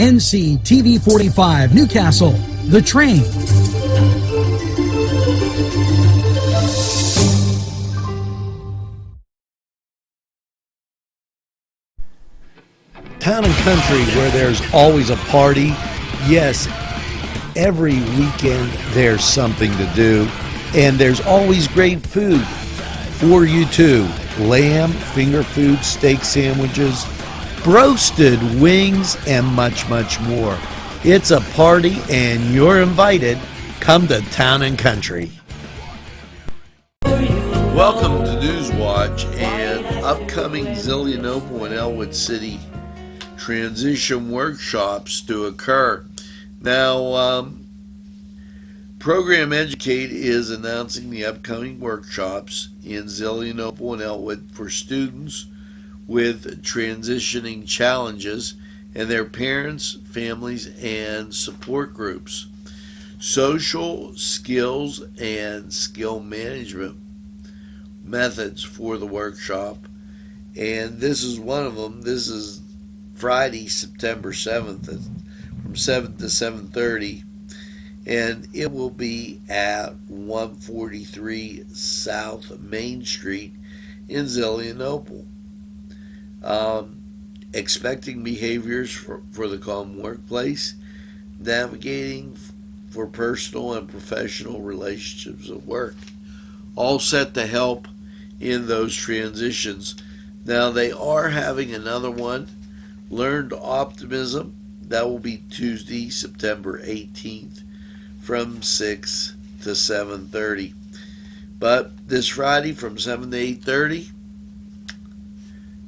NCTV45 Newcastle, The Train. Town and country where there's always a party. Yes, every weekend there's something to do, and there's always great food for you too. Lamb, finger food, steak sandwiches, roasted wings, and much, much more. It's a party, and you're invited. Come to Town and Country. Welcome to NewsWatch and upcoming Zelienople and Ellwood City transition workshops to occur. Now, Program Educate is announcing the upcoming workshops in Zelienople and Ellwood for students with transitioning challenges and their parents, families, and support groups. Social skills and skill management methods for the workshop, and this is one of them. This is Friday, September 7th from 7 to 7:30, and it will be at 143 South Main Street in Zelienople. Expecting behaviors for the calm workplace, navigating for personal and professional relationships at work, all set to help in those transitions. Now, they are having another one, Learned Optimism. That will be Tuesday, September 18th from 6 to 7:30. But this Friday from 7 to 8:30,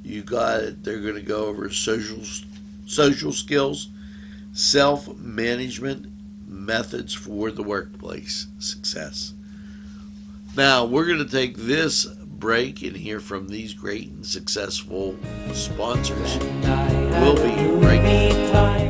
you got it. They're going to go over social skills, self-management methods for the workplace success. Now, we're going to take this break and hear from these great and successful sponsors. We'll be right back.